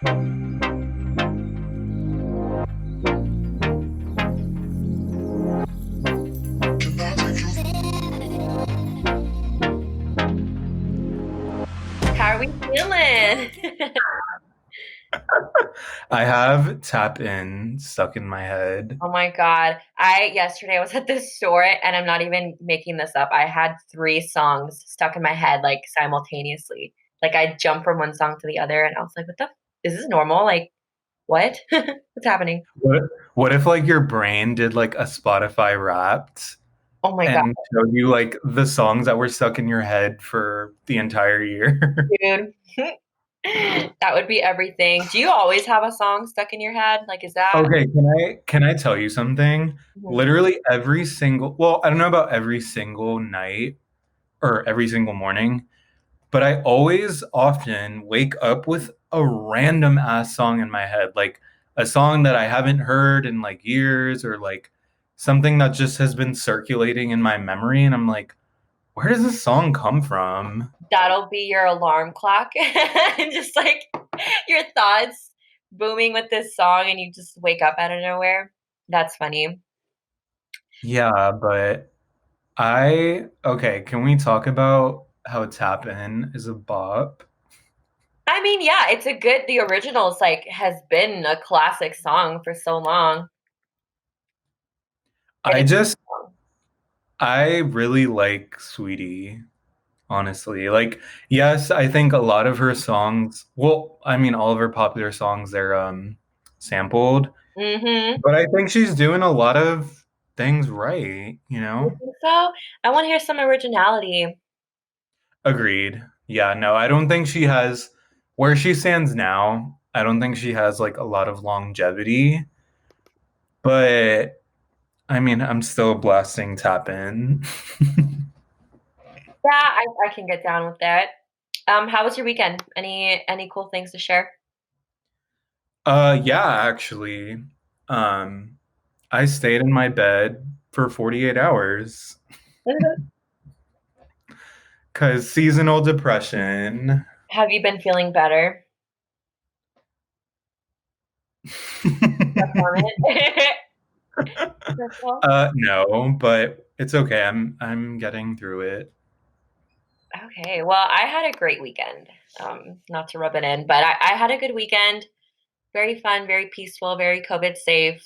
How are we feeling? I have Tap In stuck in my head. Oh my God. I yesterday was at this store and I'm not even making this up. I had three songs stuck in my head like simultaneously. Like I jumped from one song to the other and I was like, what the is this normal? Like what? What's happening? What, what if like your brain did like a Spotify Wrapped Oh my God, and showed you like the songs that were stuck in your head for the entire year? dude. That would be everything. Do you always have a song stuck in your head? Like is that Okay, can I tell you something? Mhm. Literally every single, well, I don't know about every single night or every single morning, but I always often wake up with a random ass song in my head, like a song that I haven't heard in like years, or like something that just has been circulating in my memory. And I'm like, where does this song come from? That'll be your alarm clock and just like your thoughts booming with this song and you just wake up out of nowhere. That's funny. Yeah, but okay, can we talk about how Tap In is a bop? I mean, yeah, it's a good the originals like has been a classic song for so long. And I it's just, I really like Sweetie. Honestly. Like, yes, I think a lot of her songs, well, I mean, all of her popular songs, they're sampled, mm-hmm. but I think she's doing a lot of things right, you You know? think so? I want to hear some originality. Agreed. Yeah, no, I don't think she has where she stands now. I don't think she has like a lot of longevity, but I mean, I'm still blasting Tap In. Yeah, I can get down with that. How was your weekend? Any cool things to share? Yeah, actually. Um, I stayed in my bed for 48 hours. Because seasonal depression. Have you been feeling better? That's on it. Crystal? No, but it's okay. I'm getting through it. Okay, well, I had a great weekend. Not to rub it in, but I had a good weekend. Very fun, very peaceful, very COVID safe.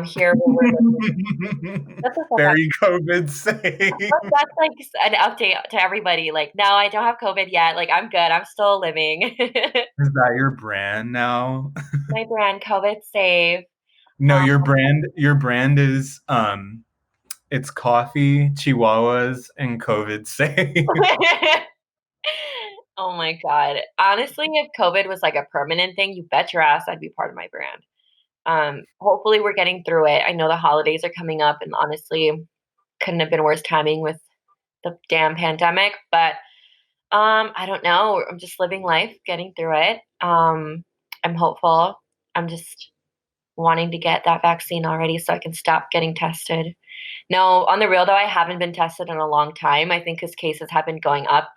Here where we're living. That's the stuff Very COVID safe. that's like an update to everybody. Like, no, I don't have COVID yet. Like, I'm good. I'm still living. Is that your brand now? My brand, COVID safe. No, Um, your brand is it's coffee, chihuahuas, and COVID safe. oh my God. Honestly, if COVID was like a permanent thing, you bet your ass I'd be part of my brand. Hopefully we're getting through it. I know the holidays are coming up and honestly couldn't have been worse timing with the damn pandemic, but I don't know. I'm just living life, getting through it. I'm hopeful. I'm just wanting to get that vaccine already so I can stop getting tested. No, on the real though, I haven't been tested in a long time. I think because cases have been going up.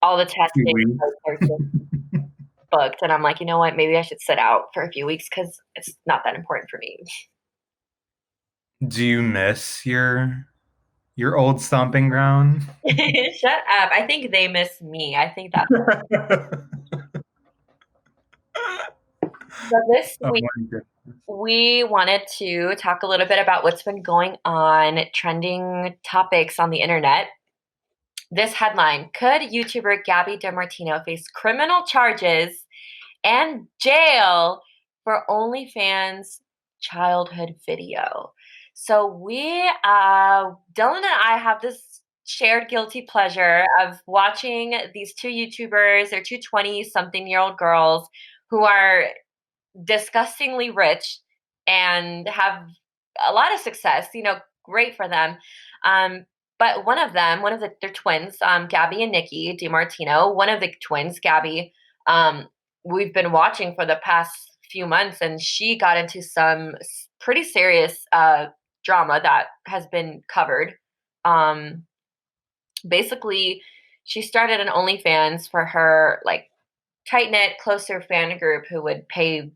All the Few testing weeks. are just booked, and I'm like, you know what? Maybe I should sit out for a few weeks because it's not that important for me. Do you miss your old stomping ground? Shut up. I think they miss me. I think that's so this Oh week. my goodness. We wanted to talk a little bit about what's been going on, trending topics on the internet. This headline: Could YouTuber Gabi DeMartino face criminal charges and jail for OnlyFans childhood video? So Dylan and I have this shared guilty pleasure of watching these two YouTubers. They're two 20-something-year-old girls who are disgustingly rich and have a lot of success, great for them. Um, but one of them, they're twins, Gabby and Nikki DeMartino, one of the twins, Gabby, um, we've been watching for the past few months, and she got into some pretty serious drama that has been covered. Um, Basically, she started an OnlyFans for her, like, tight knit, closer fan group who would pay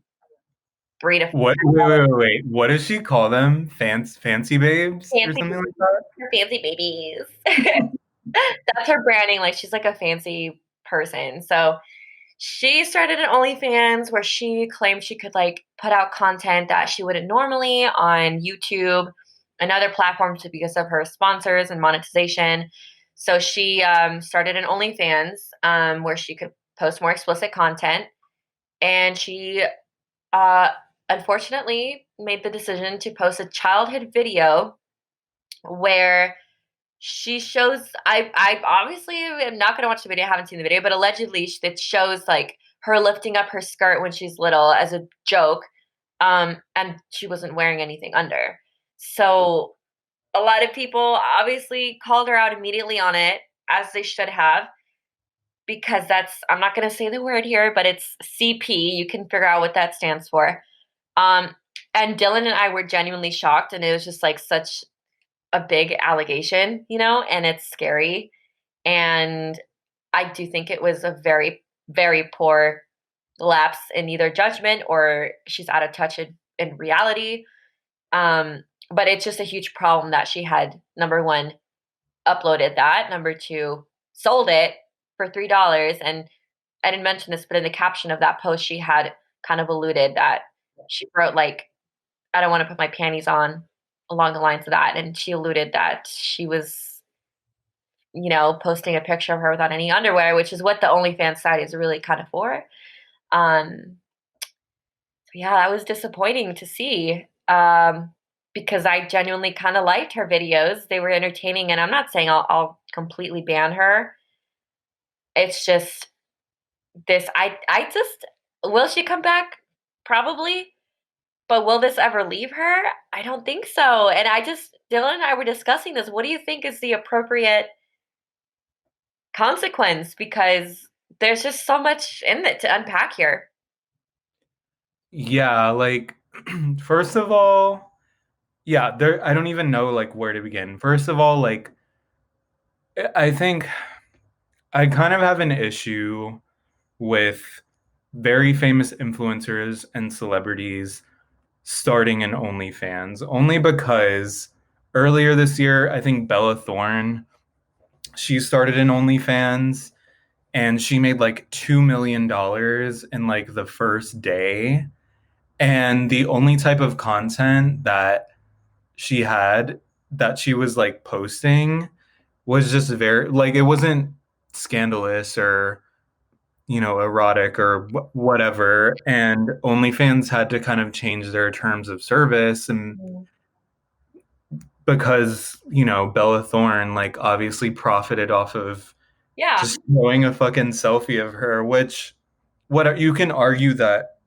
3 to What? Wait. What does she call them? Fancy babes or fancy something like that? fancy babies. That's her branding. Like she's like a fancy person. So she started an OnlyFans where she claimed she could like put out content that she wouldn't normally on YouTube and other platforms because of her sponsors and monetization. So she started an OnlyFans where she could post more explicit content, and she uh, unfortunately made the decision to post a childhood video where she shows I obviously am not gonna watch the video, I haven't seen the video, but allegedly it shows like her lifting up her skirt when she's little as a joke, and she wasn't wearing anything under. So a lot of people obviously called her out immediately on it, as they should have, because that's I'm not gonna say the word here, but it's CP. You can figure out what that stands for. Um, and Dylan and I were genuinely shocked, and it was just like such a big allegation, and it's scary. And I do think it was a very, very poor lapse in either judgment or she's out of touch in reality. But it's just a huge problem that she had, number one, uploaded that, number two, sold it for $3. And I didn't mention this, but in the caption of that post, she had kind of alluded that she wrote, like, I don't want to put my panties on, along the lines of that. And she alluded that she was, posting a picture of her without any underwear, which is what the OnlyFans site is really kind of for. Um, so yeah, that was disappointing to see, because I genuinely kind of liked her videos. They were entertaining, and I'm not saying I'll completely ban her. It's just this. I just will she come back? Probably. But will this ever leave her? I don't think so. And Dylan and I were discussing this. What do you think is the appropriate consequence? Because there's just so much in it to unpack here. Yeah, like first of all, yeah, there I don't even know like where to begin. First of all, like I think I kind of have an issue with very famous influencers and celebrities starting an OnlyFans only because earlier this year, I think Bella Thorne, she started an OnlyFans and she made like $2 million in like the first day. And the only type of content that she had that she was like posting was just very like it wasn't scandalous or erotic or whatever. And OnlyFans had to kind of change their terms of service. And Mhm. because, Bella Thorne, like, obviously profited off of Yeah. just showing a fucking selfie of her, which, you can argue that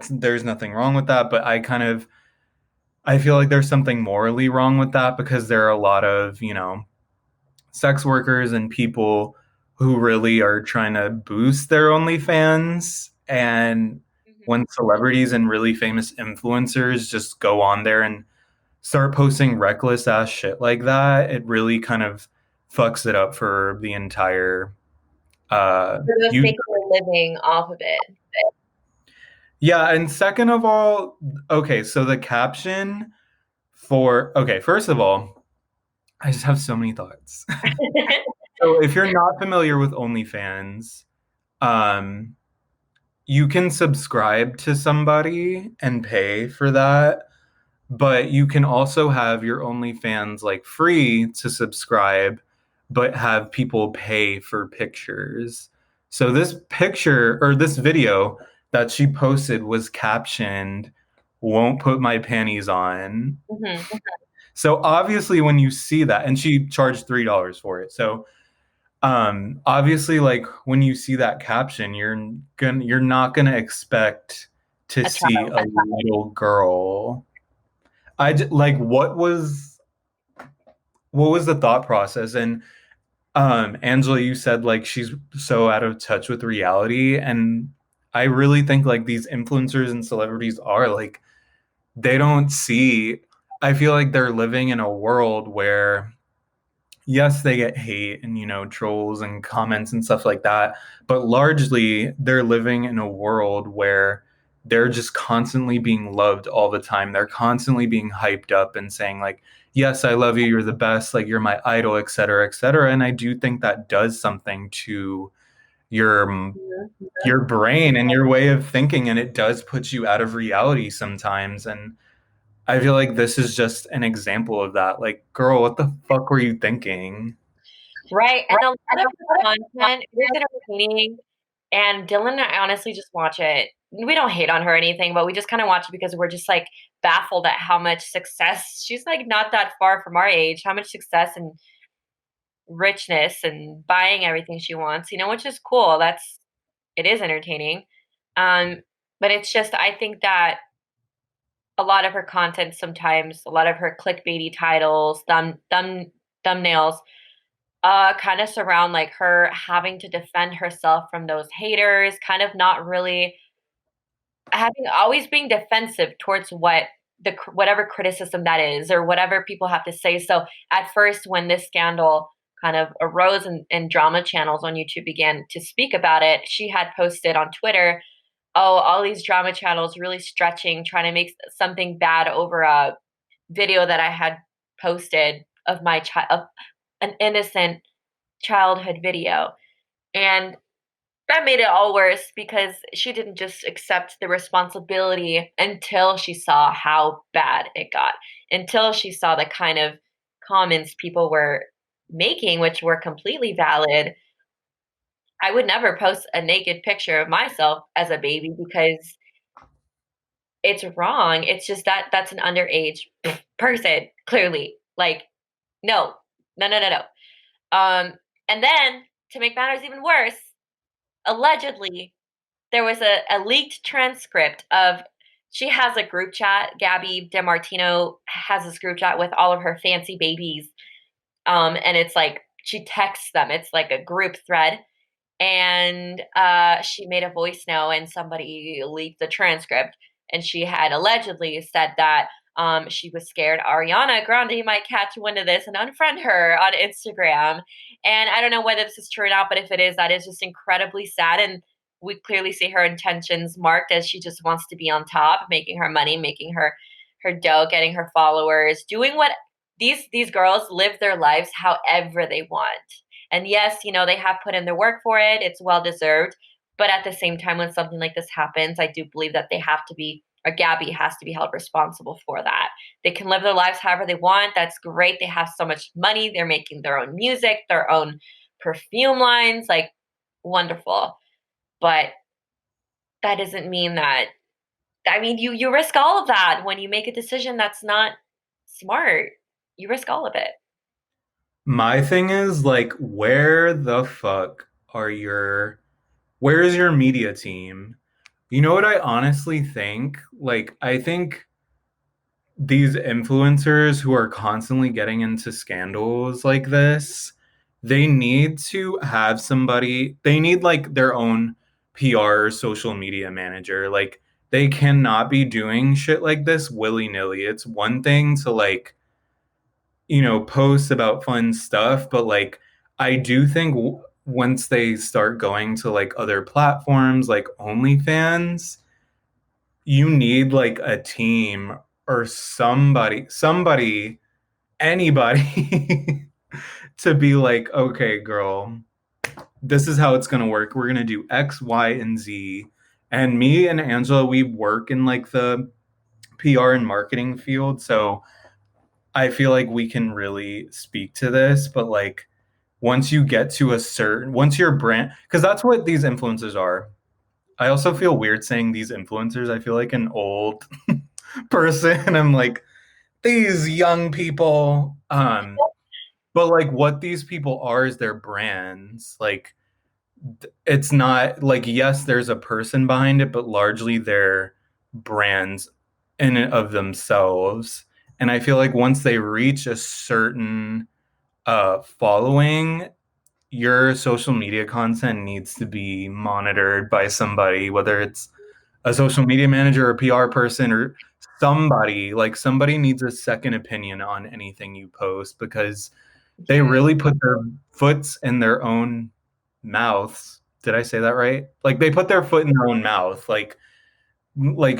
there's nothing wrong with that. But I feel like there's something morally wrong with that because there are a lot of, sex workers and people who really are trying to boost their OnlyFans. And Mhm. when celebrities and really famous influencers just go on there and start posting reckless ass shit like that, it really kind of fucks it up for the entire For those you. making a living off of it. Yeah, and second of all, okay, so the caption okay, first of all, I just have so many thoughts. So if you're not familiar with OnlyFans, um, you can subscribe to somebody and pay for that, but you can also have your OnlyFans like free to subscribe, but have people pay for pictures. So this picture or this video that she posted was captioned, "Won't put my panties on." Mhm. So obviously when you see that, and she charged $3 for it. So obviously like when you see that caption, you're not gonna expect to A see child. a little girl. Like what was the thought process? And Angela, you said like she's so out of touch with reality, and I really think like these influencers and celebrities are like they don't see. I feel like they're living in a world where yes, they get hate and, trolls and comments and stuff like that, but largely they're living in a world where they're just constantly being loved all the time. They're constantly being hyped up and saying like, "Yes, I love you. You're the best. Like you're my idol, et cetera, et cetera." And I do think that does something to your your brain and your way of thinking, and it does put you out of reality sometimes. And I feel like this is just an example of that. Like, girl, what the fuck were you thinking? Right, and a lot of her content is entertaining, and Dylan and I honestly just watch it. We don't hate on her or anything, but we just kinda watch it because we're just, like, baffled at how much success she's, like, not that far from our age, how much success and richness and buying everything she wants, which is cool. It is entertaining. Um, but it's just I think that a lot of her content sometimes, a lot of her clickbaity titles, thumbnails, kind of surround like her having to defend herself from those haters, kind of not really having always being defensive towards whatever criticism that is or whatever people have to say. So at first, when this scandal kind of arose and drama channels on YouTube began to speak about it, she had posted on Twitter, "Oh, all these drama channels really stretching, trying to make something bad over a video that I had posted of my child, of an innocent childhood video." And that made it all worse because she didn't just accept the responsibility until she saw how bad it got, until she saw the kind of comments people were making, which were completely valid. I would never post a naked picture of myself as a baby because it's wrong. It's just that that's an underage person, clearly. Like, no, no, no, no, no. And then to make matters even worse, allegedly, there was a leaked transcript of she has a group chat. Gabi DeMartino has this group chat with all of her fancy babies. And it's like she texts them. It's like a group thread. And she made a voice note and somebody leaked the transcript. And she had allegedly said that she was scared Ariana Grande might catch wind of this and unfriend her on Instagram. And I don't know whether this is true or not, but if it is, that is just incredibly sad. And we clearly see her intentions marked as she just wants to be on top, making her money, making her dough, getting her followers, doing what these girls live their lives however they want. And yes, they have put in their work for it. It's well deserved. But at the same time, when something like this happens, I do believe that they have to be, or Gabby has to be held responsible for that. They can live their lives however they want. That's great. They have so much money. They're making their own music, their own perfume lines, like wonderful. But that doesn't mean that, I mean, you risk all of that when you make a decision that's not smart. You risk all of it. My thing is like, where is your media team? You know what I honestly think? Like, I think these influencers who are constantly getting into scandals like this, they need to have somebody, they need like their own PR social media manager. Like, they cannot be doing shit like this willy-nilly. It's one thing to like, post about fun stuff, but like, I do think once they start going to like other platforms like OnlyFans, you need like a team or anybody to be like, okay, girl, this is how it's going to work. We're going to do X, Y, and Z. And me and Angela, we work in like the PR and marketing field. So I feel like we can really speak to this. But like, once your brand, because that's what these influencers are. I also feel weird saying these influencers. I feel like an old person. I'm like, these young people. But like what these people are is their brands. Like it's not like, yes, there's a person behind it, but largely they're brands in and of themselves. And I feel like once they reach a certain following, your social media content needs to be monitored by somebody, whether it's a social media manager or a PR person or somebody. Like somebody needs a second opinion on anything you post because They Dude, really put their foots in their own mouths. Did I say that right? Like they put their foot in their own mouth. Like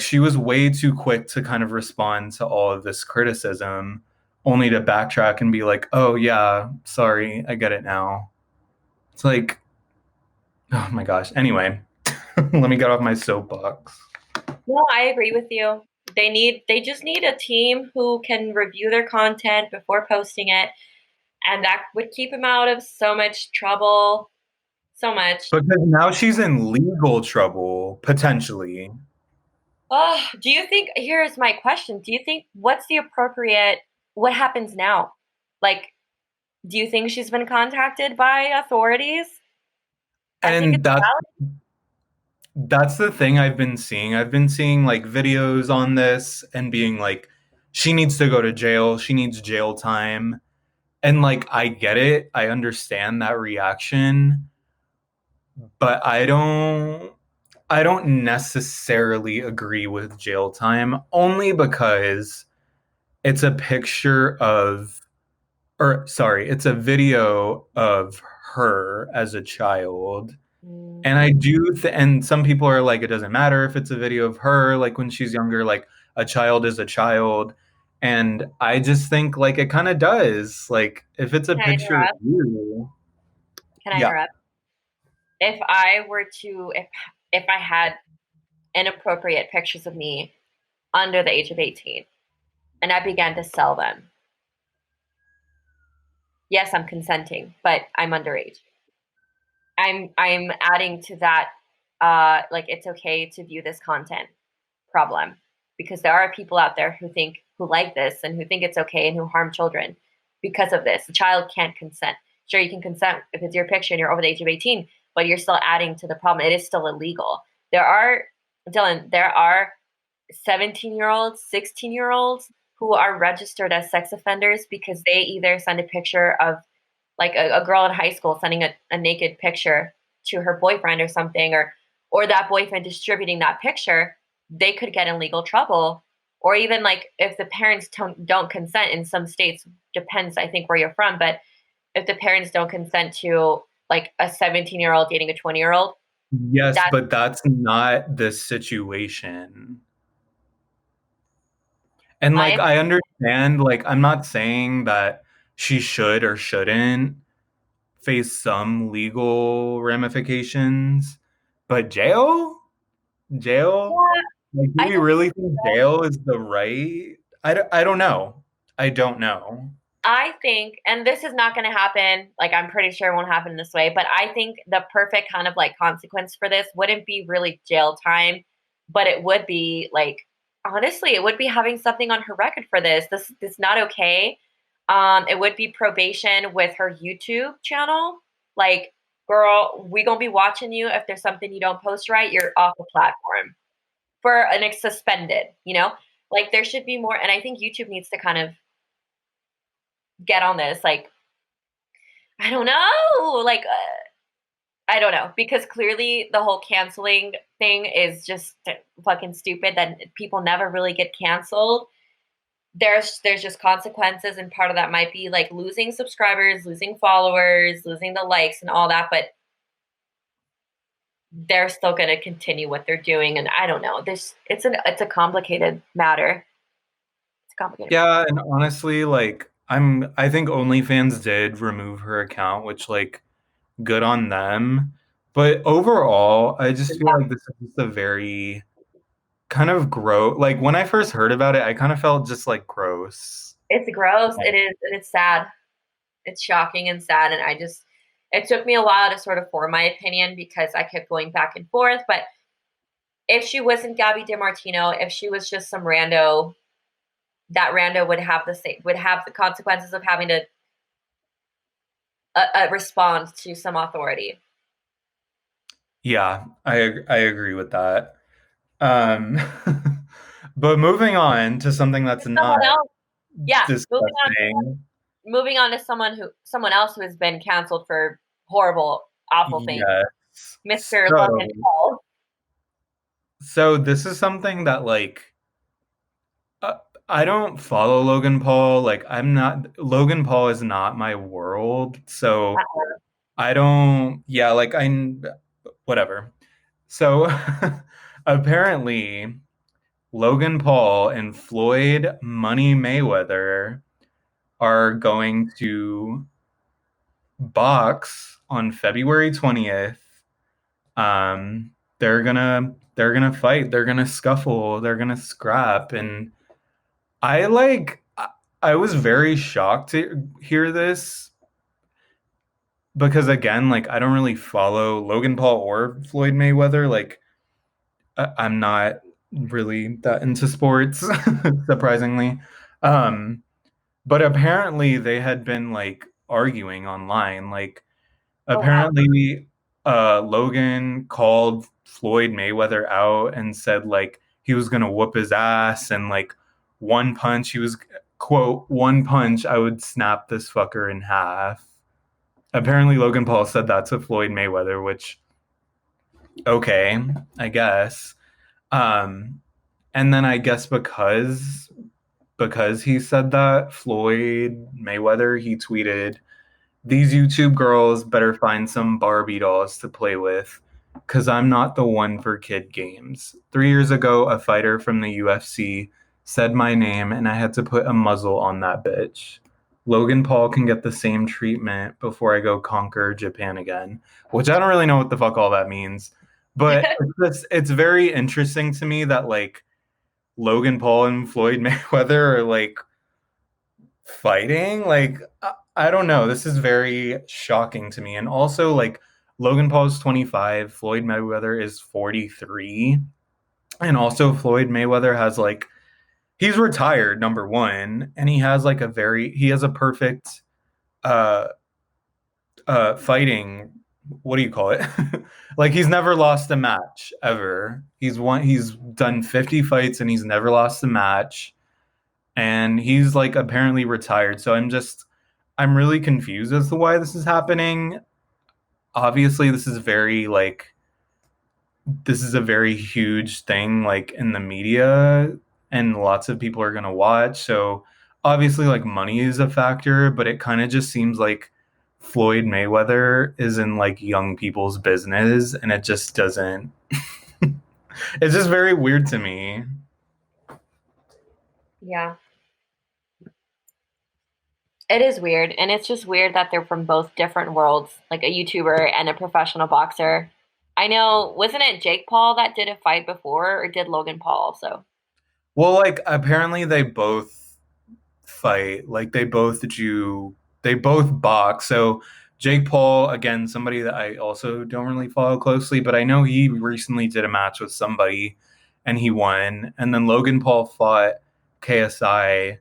she was way too quick to kind of respond to all of this criticism, only to backtrack and be like, "Oh yeah, sorry, I get it now." It's like, oh my gosh. Anyway, let me get off my soapbox. no, I agree with you. They just need a team who can review their content before posting it, and that would keep them out of so much trouble, so much. Because now she's in legal trouble, potentially. Oh, do you think, here's my question. Do you think what's the appropriate, what happens now? Like, do you think she's been contacted by authorities? I think And it's valid. that's the thing I've been seeing. I've been seeing like videos on this and being like, she needs to go to jail. She needs jail time. And like, I get it. I understand that reaction, but I don't necessarily agree with jail time only because it's a picture of, or sorry, it's a video of her as a child. Mm, And and some people are like, it doesn't matter if it's a video of her, like when she's younger, like a child is a child. And I just think like it kind of does. Like if it's a can I picture of interrupt? you, Can I yeah. interrupt? If I were to, if I had inappropriate pictures of me under the age of 18 and I began to sell them, yes, I'm consenting, but I'm underage. I'm adding to that like it's okay to view this content problem because there are people out there who like this and who think it's okay and who harm children because of this. The child can't consent. Sure, you can consent if it's your picture and you're over the age of 18, but you're still adding to the problem. It is still illegal. There are, Dylan, there are 17-year-olds, 16-year-olds who are registered as sex offenders because they either send a picture of like a girl in high school sending a naked picture to her boyfriend or something, or that boyfriend distributing that picture, they could get in legal trouble. Or even like if the parents don't consent in some states, depends I think where you're from, but if the parents don't consent to like a 17-year-old dating a 20-year-old, Yes, that's but that's not the situation. And my like I understand, like I'm not saying that she should or shouldn't face some legal ramifications, but jail? yeah, Like, do I we don't really think jail is the right? I don't know. I don't know. I think, and this is not going to happen, like, I'm pretty sure it won't happen this way, but I think the perfect kind of like consequence for this wouldn't be really jail time, but it would be like, honestly, it would be having something on her record for this. This is not okay. It would be probation with her YouTube channel. Like, girl, we gonna be watching you. If there's something you don't post right, you're off the platform for an suspended, you know? Like, there should be more, and I think YouTube needs to kind of get on this. Like, I don't know. Like, I don't know because clearly the whole canceling thing is just fucking stupid. That people never really get canceled. There's just consequences, and part of that might be like losing subscribers, losing followers, losing the likes, and all that. But they're still going to continue what they're doing, and I don't know. This it's a complicated matter. It's a complicated matter. Yeah, and honestly, like I think OnlyFans did remove her account, which like good on them. But overall, I just feel like this is just a very kind of gross. Like when I first heard about it, I kind of felt just like gross. It's gross. It is, and it's sad. It's shocking and sad, and I just it took me a while to sort of form my opinion because I kept going back and forth. But if she wasn't Gabi DeMartino, if she was just some rando, that rando would have the consequences of having to respond to some authority. Yeah, I agree with that. Um, but moving on to something that's not Someone else, yeah. disgusting. Moving on to someone else who has been canceled for horrible, awful things. Yes. Mr. Logan Paul. So this is something that like I don't follow Logan Paul. Like I'm not Logan Paul is not my world. So Uh-uh. I don't yeah, like whatever. So apparently Logan Paul and Floyd Money Mayweather are going to box on February 20th. They're gonna fight, they're gonna scuffle, they're gonna scrap, and I like I was very shocked to hear this because again, like I don't really follow Logan Paul or Floyd Mayweather. Like I'm not really that into sports, surprisingly. Um, but apparently they had been like arguing online. Like Oh wow. apparently Logan called Floyd Mayweather out and said like he was gonna whoop his ass and like one punch he was quote one punch I would snap this fucker in half. Apparently Logan Paul said that to Floyd Mayweather, which okay, I guess. Um and then I guess because he said that, Floyd Mayweather, he tweeted, "These YouTube girls better find some Barbie dolls to play with, because I'm not the one for kid games. 3 years ago, a fighter from the UFC said my name, and I had to put a muzzle on that bitch. Logan Paul can get the same treatment before I go conquer Japan again," which I don't really know what the fuck all that means. But it's very interesting to me that like Logan Paul and Floyd Mayweather are like fighting. Like I don't know. This is very shocking to me. And also like Logan Paul's 25, Floyd Mayweather is 43. And also Floyd Mayweather has like he's retired number 1 and he has a perfect uh fighting what do you call it? Like he's never lost a match ever. He's done 50 fights and he's never lost a match and he's like apparently retired. So I'm really confused as to why this is happening. Obviously, this is a very huge thing like in the media and lots of people are going to watch. So obviously like money is a factor, but it kind of just seems like Floyd Mayweather is in like young people's business and it just doesn't it's just very weird to me. Yeah. It is weird, and it's just weird that they're from both different worlds, like a YouTuber and a professional boxer. I know, wasn't it Jake Paul that did a fight before, or did Logan Paul also? Well, like apparently they both fight. Like they both box. So Jake Paul, again, somebody that I also don't really follow closely, but I know he recently did a match with somebody and he won. And then Logan Paul fought KSI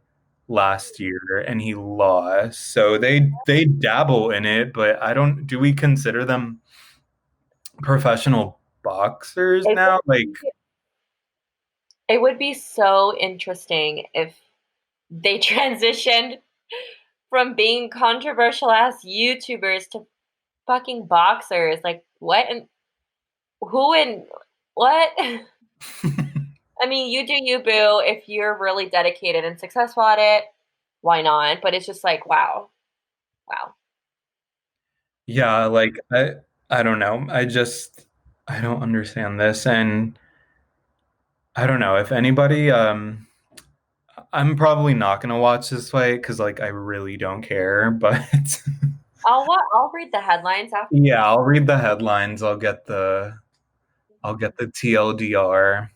last year and he lost. So they dabble in it, but I don't do we consider them professional boxers It now? would Like it would be so interesting if they transitioned from being controversial ass YouTubers to fucking boxers. Like what and who and what? I mean, you do you, boo. If you're really dedicated and successful at it, why not? But it's just like, wow, wow. yeah, like I don't know. I don't understand this and I don't know if anybody I'm probably not going to watch this fight cuz like I really don't care, but I'll read the headlines after. yeah, I'll read the headlines. I'll get the TLDR.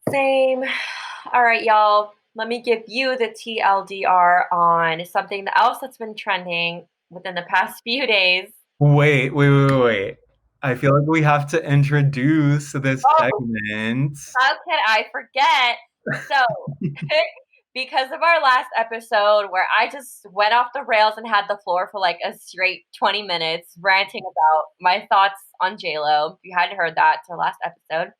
Same. All right, y'all. Let me give you the TLDR on something else that's been trending within the past few days. Wait. I feel like we have to introduce this Oh, segment. how could I forget? So, because of our last episode where I just went off the rails and had the floor for like a straight 20 minutes ranting about my thoughts on JLo, if you hadn't heard that, it's our last episode.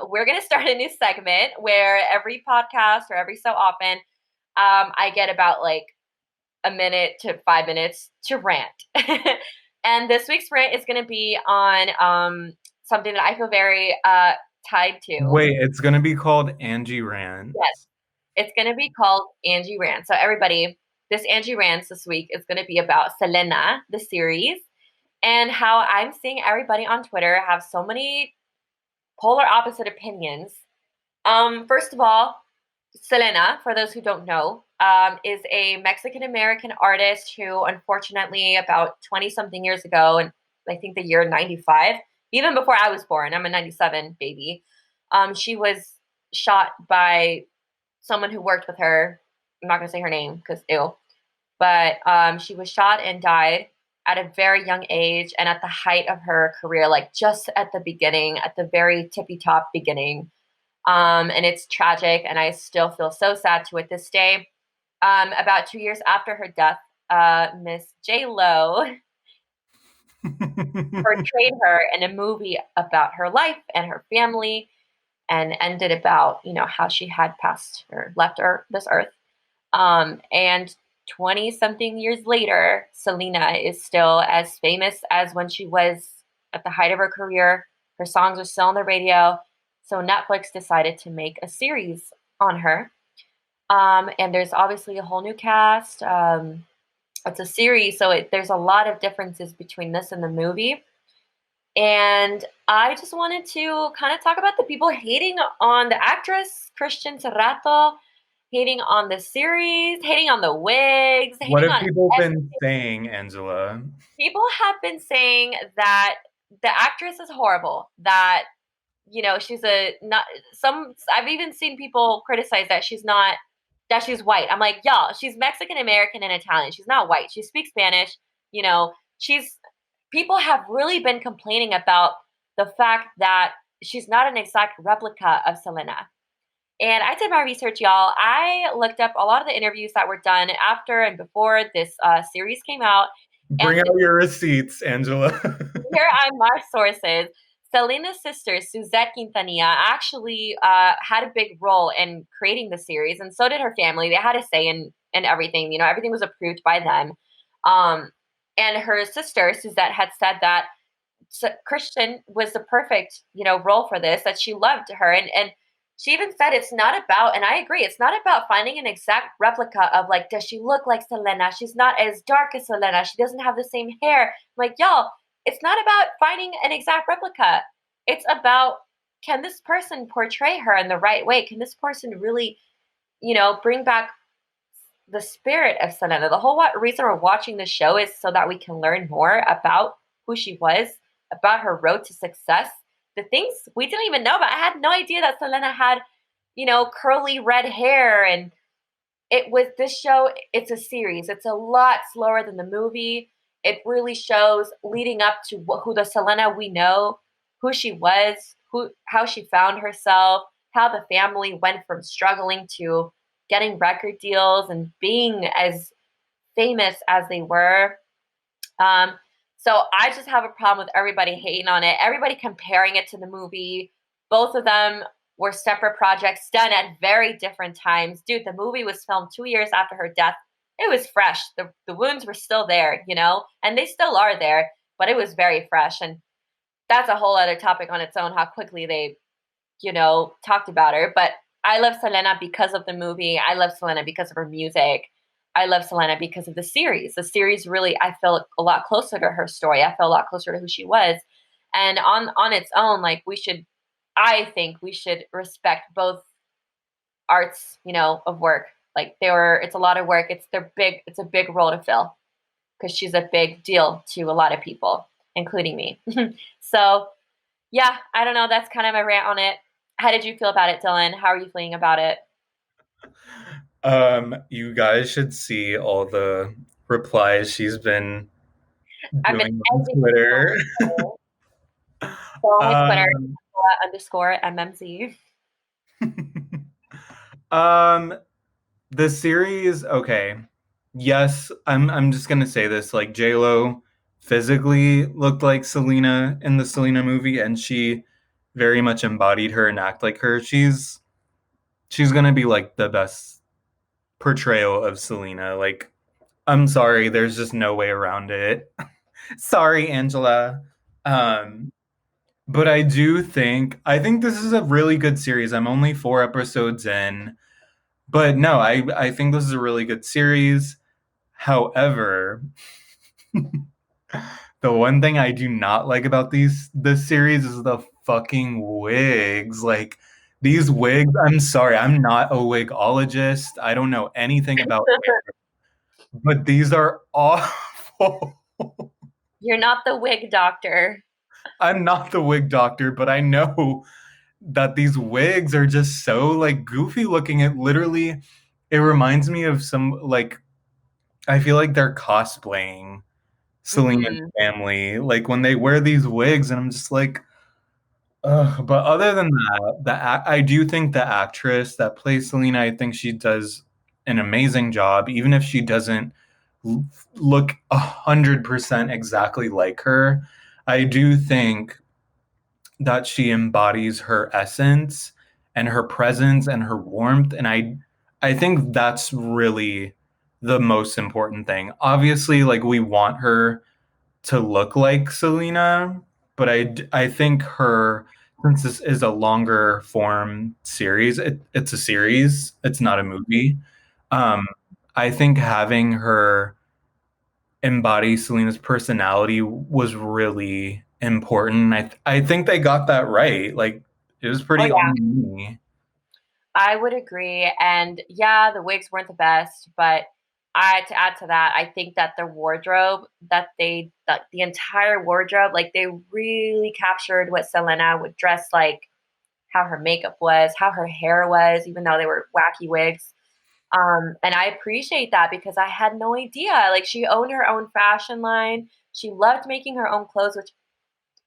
We're going to start a new segment where every podcast or every so often, I get about like a minute to 5 minutes to rant. And this week's rant is going to be on something that I feel very tied to. Wait, it's gonna be called Angie Ran. Yes, it's going to be called Angie Ran. So everybody, this Angie Rans this week is going to be about Selena, the series, and how I'm seeing everybody on Twitter have so many polar opposite opinions. First of all, Selena, for those who don't know, is a Mexican American artist who, unfortunately, about 20 something years ago, and I think the year 95, even before I was born, I'm a 97 baby, she was shot by someone who worked with her. I'm not going to say her name because ew. But she was shot and died at a very young age and at the height of her career, like just at the beginning, at the very tippy top beginning. And it's tragic, and I still feel so sad to it this day. About 2 years after her death, Miss J Lo portrayed her in a movie about her life and her family, and ended about how she had passed or left this earth. And 20 something years later, Selena is still as famous as when she was at the height of her career. Her songs are still on the radio. So Netflix decided to make a series on her. And there's obviously a whole new cast. It's a series, so there's a lot of differences between this and the movie. And I just wanted to kind of talk about the people hating on the actress, Christian Serrato, hating on the series, hating on the wigs, What hating have on people been everything. saying, Angela? People have been saying that the actress is horrible, that she's a not some I've even seen people criticize that she's white. I'm like, y'all, she's Mexican American and Italian. She's not white. She speaks Spanish. She's people have really been complaining about the fact that she's not an exact replica of Selena. And I did my research, y'all. I looked up a lot of the interviews that were done after and before this series came out. Bring And out your receipts, Angela. here are my sources. Selena's sister, Suzette Quintanilla, actually had a big role in creating the series, and so did her family. They had a say in everything. Everything was approved by them. Um, and her sister, Suzette, had said that Christian was the perfect, role for this, that she loved her. And she even said it's not about, and I agree, it's not about finding an exact replica of, like, does she look like Selena? She's not as dark as Selena. She doesn't have the same hair. Like, y'all, it's not about finding an exact replica. It's about, can this person portray her in the right way? Can this person really, bring back the spirit of Selena? The whole reason we're watching this show is so that we can learn more about who she was, about her road to success, the things we didn't even know about. I had no idea that Selena had, curly red hair. And it was this show, it's a series. It's a lot slower than the movie. It really shows leading up to who the Selena we know, who she was, how she found herself, how the family went from struggling to getting record deals and being as famous as they were. Um, so I just have a problem with everybody hating on it, everybody comparing it to the movie. Both of them were separate projects done at very different times. Dude, the movie was filmed 2 years after her death. It was fresh. The wounds were still there, and they still are there, but it was very fresh. And that's a whole other topic on its own, how quickly they, talked about her. But I love Selena because of the movie. I love Selena because of her music. I love Selena because of the series. The series really, I feel a lot closer to her story. I feel a lot closer to who she was. And on its own, like, I think we should respect both arts, of work. Like, it's a lot of work. It's a big role to fill because she's a big deal to a lot of people, including me. So yeah, I don't know. That's kind of my rant on it. How did you feel about it, Dylan? How are you feeling about it? You guys should see all the replies she's been I've been doing on every single Twitter. one. Follow my Twitter um, underscore MMZ. um, the series, okay. Yes, I'm just gonna say this. Like, J Lo physically looked like Selena in the Selena movie, and she very much embodied her and act like her. She's gonna be like the best portrayal of Selena. Like, I'm sorry, there's just no way around it. Sorry, Angela. Um, But I think this is a really good series. I'm only 4 episodes in, but no, I think this is a really good series. However, the one thing I do not like about this series is the fucking wigs. Like these wigs, I'm sorry, I'm not a wigologist. I don't know anything about hair, but these are awful. You're not the wig doctor. I'm not the wig doctor, but I know that these wigs are just so like goofy looking. It reminds me of some like I feel like they're cosplaying Selena's Hmm. family, like when they wear these wigs, and I'm just like, ugh. But other than that, I do think the actress that plays Selena, I think she does an amazing job, even if she doesn't l- look 100% exactly like her. I do think that she embodies her essence and her presence and her warmth, and I think that's really the most important thing. Obviously, like we want her to look like Selena, but I think her since this is a longer form series, it's a series, it's not a movie. Um, I think having her embody Selena's personality was really important. I think they got that right. Like it was Oh pretty yeah, on me. I would agree. And yeah, the wigs weren't the best, but I to add to that, I think that the wardrobe that the entire wardrobe, like they really captured what Selena would dress like, how her makeup was, how her hair was, even though they were wacky wigs. And I appreciate that because I had no idea. Like she owned her own fashion line. She loved making her own clothes, which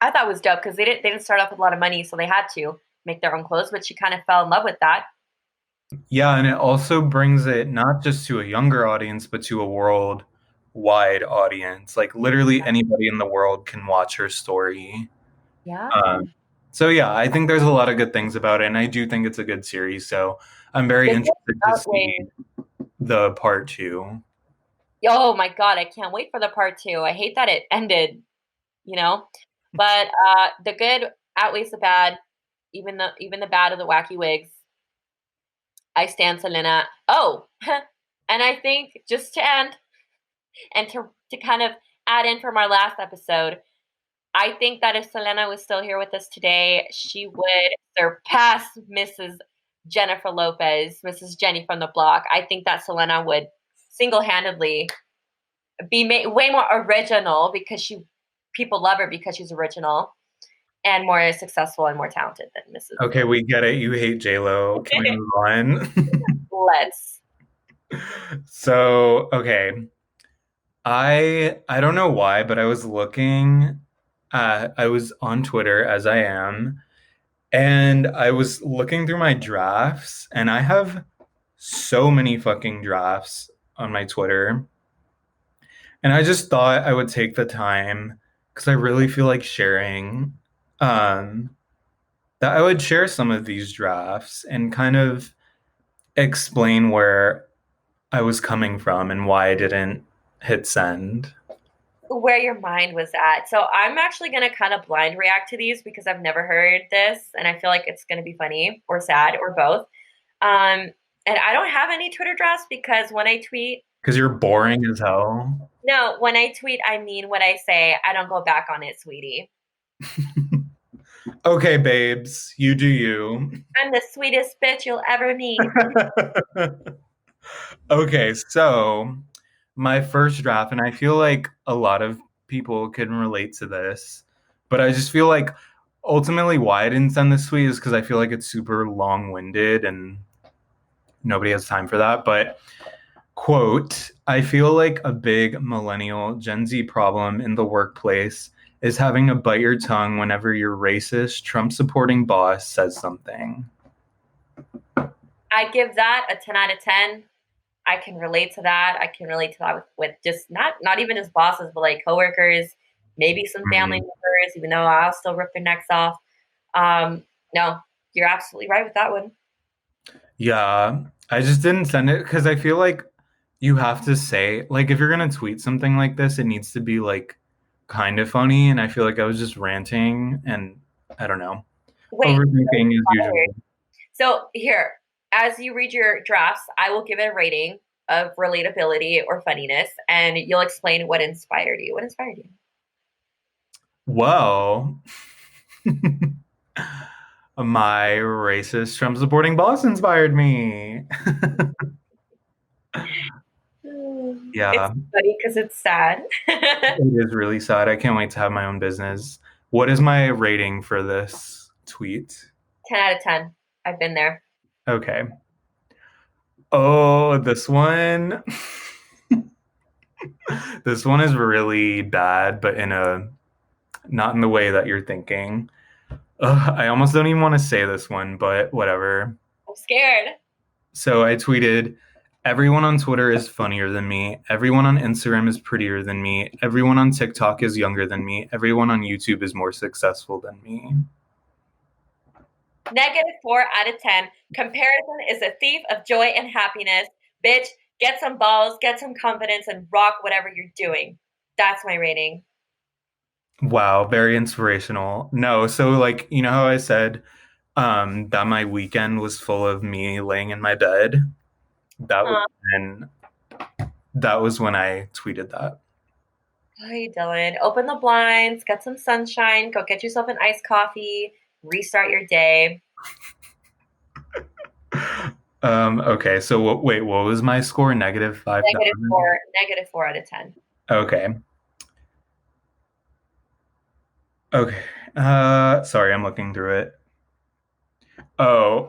I thought was dope because they didn't start off with a lot of money, so they had to make their own clothes. But she kind of fell in love with that. Yeah, and it also brings it not just to a younger audience, but to a worldwide audience. Like literally anybody in the world can watch her story. Yeah. Um, so yeah, I think there's a lot of good things about it, and I do think it's a good series. So I'm very The good interested to see outweighs. the part two. Oh my god, I can't wait for the part two. I hate that it ended, you know. But the good outweighs the bad, even the bad of the wacky wigs. I stand Selena. Oh, and I think just to end and to kind of add in from our last episode, I think that if Selena was still here with us today, she would surpass Mrs. Jennifer Lopez, Mrs. Jenny from the block. I think that Selena would single-handedly be way more original because people love her because she's original and more successful and more talented than Mrs. Okay, we get it. You hate J Lo. Can we move on? Let's. So, okay. I don't know why, but I was on Twitter as I am, and I was looking through my drafts, and I have so many fucking drafts on my Twitter. And I just thought I would take the time because I really feel like sharing um that I would share some of these drafts and kind of explain where I was coming from and why I didn't hit send. Where your mind was at. So I'm actually gonna kind of blind react to these because I've never heard this, and I feel like it's gonna be funny or sad or both. Um, and I don't have any Twitter drafts because when I tweet, Because you're boring as hell. no, when I tweet, I mean what I say. I don't go back on it, sweetie. Okay, babes, you do you. I'm the sweetest bitch you'll ever meet. Okay, so my first draft, and I feel like a lot of people can relate to this, but I just feel like ultimately why I didn't send this tweet is because I feel like it's super long-winded and nobody has time for that. But quote, I feel like a big millennial Gen Z problem in the workplace is having to bite your tongue whenever your racist, Trump supporting boss says something. I give that a 10 out of 10. I can relate to that. I can relate to that with just not even just bosses, but like coworkers, maybe some family Mhm. members, even though I'll still rip their necks off. No, you're absolutely right with that one. Yeah, I just didn't send it because I feel like you have to say, like, if you're gonna tweet something like this, it needs to be like kind of funny. And I feel like I was just ranting and I don't know. Wait, Overthinking is usually. so here, as you read your drafts, I will give it a rating of relatability or funniness, and you'll explain what inspired you. What inspired you? Well, my racist Trump supporting boss inspired me. It's Yeah, funny because it's sad. 10 it is really sad. I can't wait to have my own business. What is my rating for this tweet? out of 10. I've been there. Okay. Oh, this one. This one is really bad, but in a not in the way that you're thinking. Ugh, I almost don't even want to say this one, but whatever. I'm scared. So I tweeted, everyone on Twitter is funnier than me. Everyone on Instagram is prettier than me. Everyone on TikTok is younger than me. Everyone on YouTube is more successful than me. -4 out of 10. Comparison is a thief of joy and happiness. Bitch, get some balls, get some confidence, and rock whatever you're doing. That's my rating. Wow, very inspirational. No, so like, you know how I said that my weekend was full of me laying in my bed? That was Uh, when that was when I tweeted that. how you doing? Open the blinds, get some sunshine, go get yourself an iced coffee, restart your day. Okay, so wait, what was my score? Negative Negative 5,000? four, -4 out of 10. Okay. Okay. Sorry, I'm looking through it. Oh.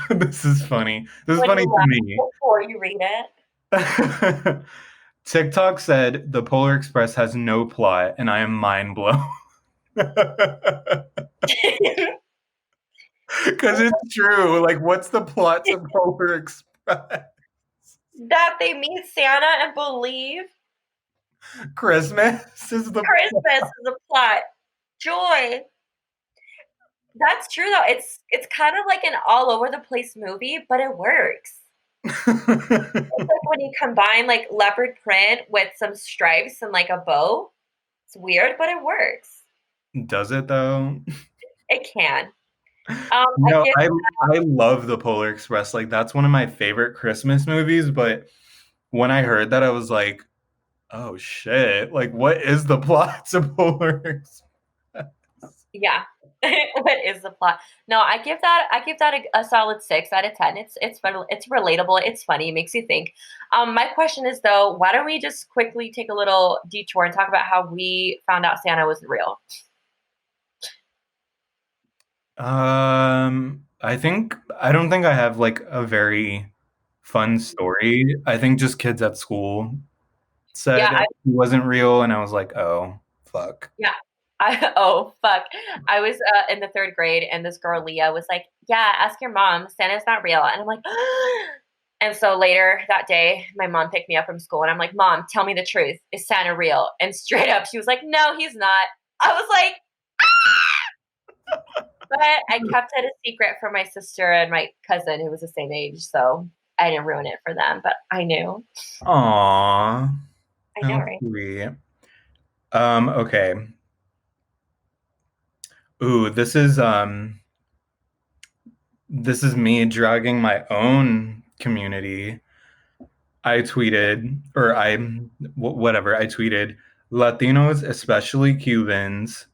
This is funny. This is When funny you to laugh me. before you read TikTok said the Polar Express has no plot, and I am mind blown. it. Because it's true. Like, what's the plot to Polar Express? That they meet Santa and believe Christmas is the Christmas is a plot. Joy. That's true though. It's kind of like an all over the place movie, but it works. It's like when you combine like leopard print with some stripes and like a bow. It's weird, but it works. Does it though? It can. I No, give I love the Polar Express. Like that's one of my favorite Christmas movies, but when I heard that I was like, "Oh shit. Like what is the plot to Polar Express?" yeah. What is the plot? No, I give that a solid 6 out of 10. It's relatable. It's funny. It makes you think. My question is though, why don't we just quickly take a little detour and talk about how we found out Santa was real? I don't think I have like a very fun story. I think just kids at school said Yeah, he wasn't real, and I was like, "Oh, fuck." yeah. Oh fuck. I was in the third grade and this girl Leah was like, "Yeah, ask your mom. Santa's not real." And I'm like, and so later that day, my mom picked me up from school and I'm like, "Mom, tell me the truth. Is Santa real?" And straight up, she was like, "No, he's not." I was like, but I kept it a secret from my sister and my cousin who was the same age, so I didn't ruin it for them. But I knew. Aw, I know, how right? sweet. Okay. Ooh, this is me dragging my own community. I tweeted, or whatever, I tweeted, Latinos, especially Cubans,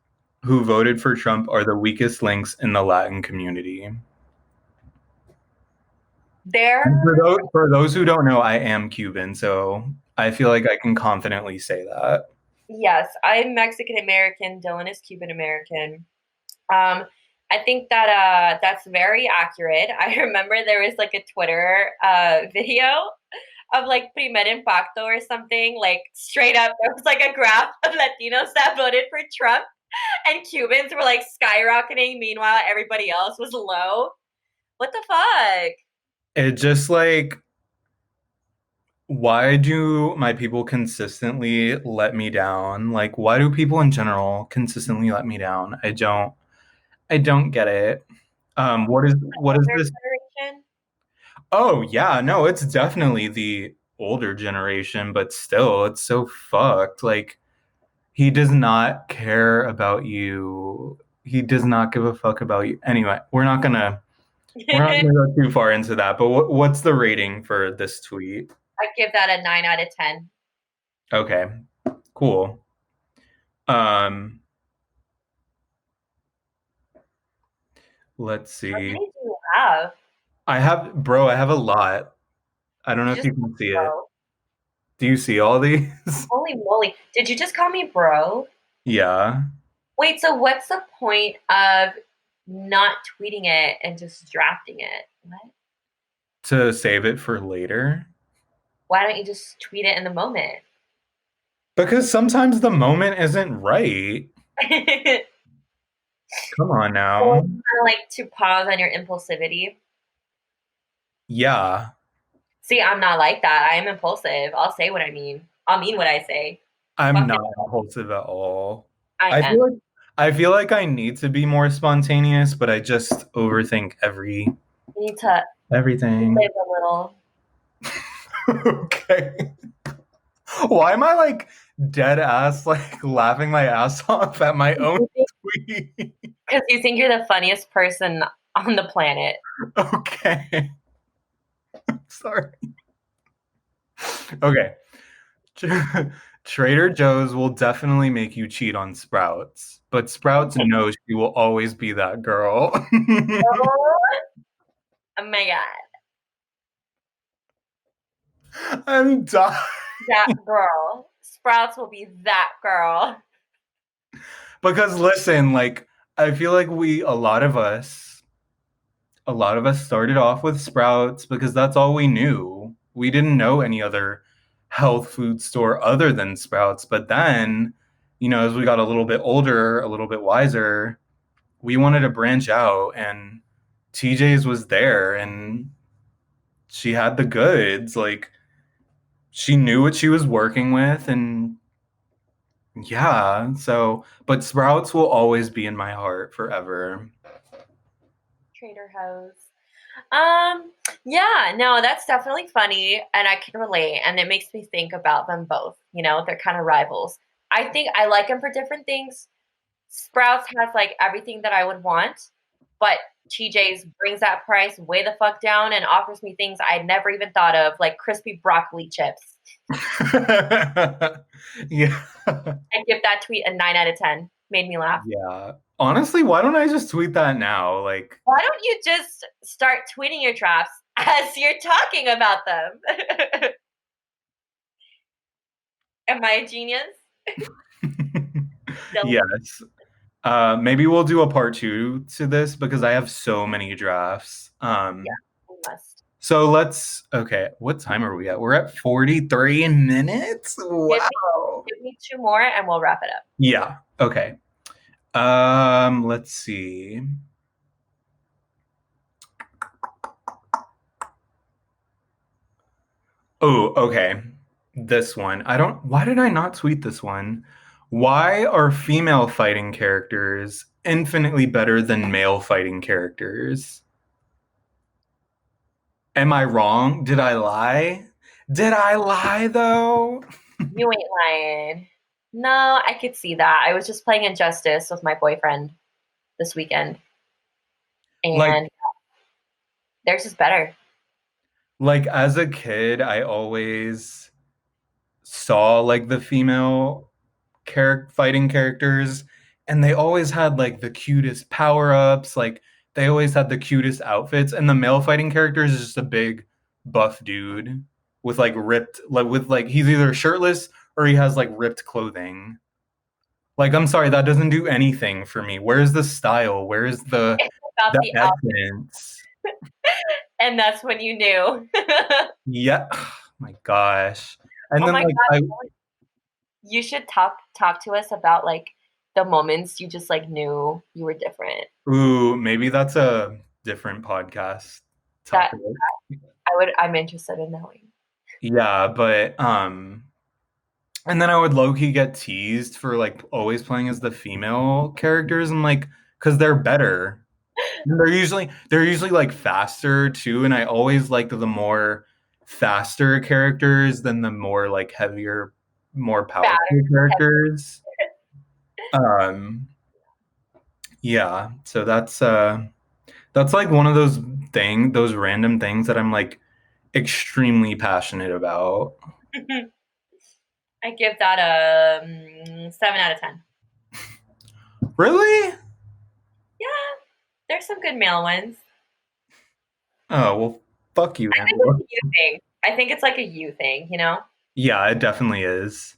who voted for Trump are the weakest links in the Latin community. There, For those who don't know, I am Cuban, so I feel like I can confidently say that. yes, I'm Mexican American. Dylan is Cuban American. Um, I think that that's very accurate. I remember there was like a Twitter video of like Primer Impacto or something. Like straight up, there was like a graph of Latinos that voted for Trump, and Cubans were like skyrocketing. Meanwhile, everybody else was low. What the fuck? It just like, why do my people consistently let me down? Like, why do people in general consistently let me down? I don't get it. What is Older this? generation? Oh yeah, no, it's definitely the older generation, but still, it's so fucked. Like He does not care about you. He does not give a fuck about you. Anyway, we're not gonna go too far into that. But what's the rating for this tweet? I give that a 9 out of 10. Okay, cool. Um, let's How see. many do you have? I have a lot. I don't know You if just you call can me see it. bro. Do you see all these? Holy moly. Did you just call me bro? Yeah. Wait, so what's the point of not tweeting it and just drafting it? What? To save it for later. Why don't you just tweet it in the moment? Because sometimes the moment isn't right. Come on Or now. kind of like to pause on your impulsivity. Yeah. See, I'm not like that. I am impulsive. I'll say what I mean. I'll mean what I say. I'm Fuck it. not impulsive at all. I I am. feel like I feel like I need to be more spontaneous, but I just overthink You need to everything. live a little. Okay. Why am I like dead ass like laughing my ass off at my own tweet? Because you think you're the funniest person on the planet. Okay. Sorry. Okay. Trader Joe's will definitely make you cheat on Sprouts, but Sprouts knows she will always be that girl. Oh my god. I'm dying. That girl. Sprouts will be that girl. Because listen, like I feel like a lot of us started off with Sprouts because that's all we knew. We didn't know any other health food store other than Sprouts. But then, as we got a little bit older, a little bit wiser, we wanted to branch out, and TJ's was there, and she had the goods. Like she knew what she was working with, and yeah, but Sprouts will always be in my heart forever. Trader Joe's. Um, yeah, no, that's definitely funny, and I can relate, and it makes me think about them both. They're kind of rivals. I think I like them for different things. Sprouts has like everything that I would want, but TJ's brings that price way the fuck down and offers me things I'd never even thought of, like crispy broccoli chips. Yeah. I give that tweet a 9 out of 10. Made me laugh. Yeah. Honestly, why don't I just tweet that now? Like, Why don't you just start tweeting your drafts as you're talking about them? Am I a genius? Silly. yes. Maybe we'll do a part two to this because I have so many drafts. Yeah, we must. So okay, what time are we at? We're at 43 minutes? Give me, Wow. give me two more and we'll wrap it up. Yeah, okay. Let's see. Oh, okay. This one. Why did I not tweet this one? Why are female fighting characters infinitely better than male fighting characters? Am I wrong? Did I lie? Did I lie though? You ain't lying. No, I could see that. I was just playing Injustice with my boyfriend this weekend, Like and theirs is better. like as a kid, I always saw like the female fighting characters, and they always had like the cutest power-ups, like they always had the cutest outfits, and the male fighting character is just a big buff dude with like ripped like with like he's either shirtless or he has like ripped clothing. Like I'm sorry, that doesn't do anything for me. Where's the style? Where's the It's about the the outfit, essence? and that's when you knew. Yeah. Oh my gosh. And Oh then my like god, you should talk to us about like the moments you just like knew you were different. maybe that's a different podcast That topic. I'm interested in knowing. Yeah, but and then I would low key get teased for like always playing as the female characters and like because they're better. And they're usually like faster too, and I always liked the more faster characters than the more like heavier, more powerful Bad. characters. Um, yeah, so that's like one of those random things that I'm like extremely passionate about. I give that a 7 out of 10. Really? Yeah, there's some good male ones. Oh, well, fuck you, I think it's Angela. a you thing. I think it's like a you thing, you know? Yeah, it definitely is.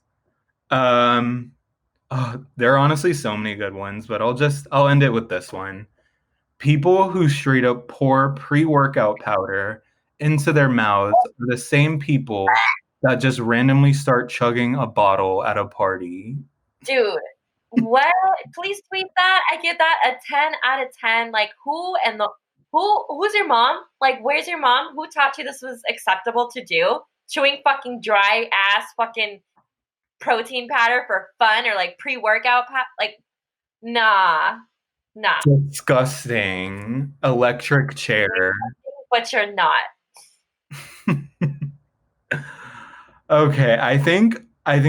Um, there are honestly so many good ones, but I'll end it with this one. People who straight up pour pre-workout powder into their mouths are the same people that just randomly start chugging a bottle at a party. Dude, what? Please tweet that. I give that a 10 out of 10. Like, who's your mom? Like, where's your mom? Who taught you this was acceptable to do? Chewing fucking dry ass fucking protein powder for fun, or like pre-workout like, nah. Nah. Disgusting. Electric chair. But you're not. Okay, I think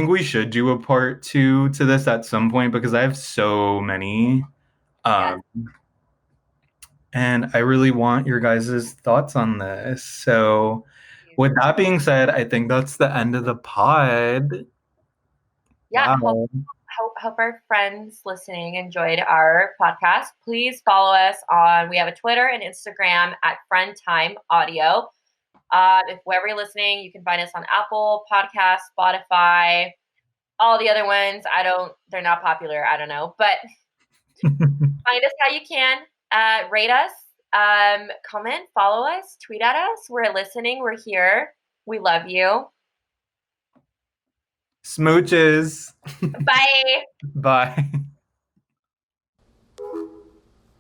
we should do a part two to this at some point because I have so many. Yes. Um, and I really want your guys' thoughts on this. So, with that being said, I think that's the end of the pod. Yeah, Wow. hope our friends listening enjoyed our podcast. Please follow us on, we have a Twitter and Instagram at FriendTime Audio. If wherever you're listening, you can find us on Apple Podcasts, Spotify, all the other ones. They're not popular. I don't know, but find us how you can. Rate us, comment, follow us, tweet at us. We're listening. We're here. We love you. Smooches. Bye. Bye.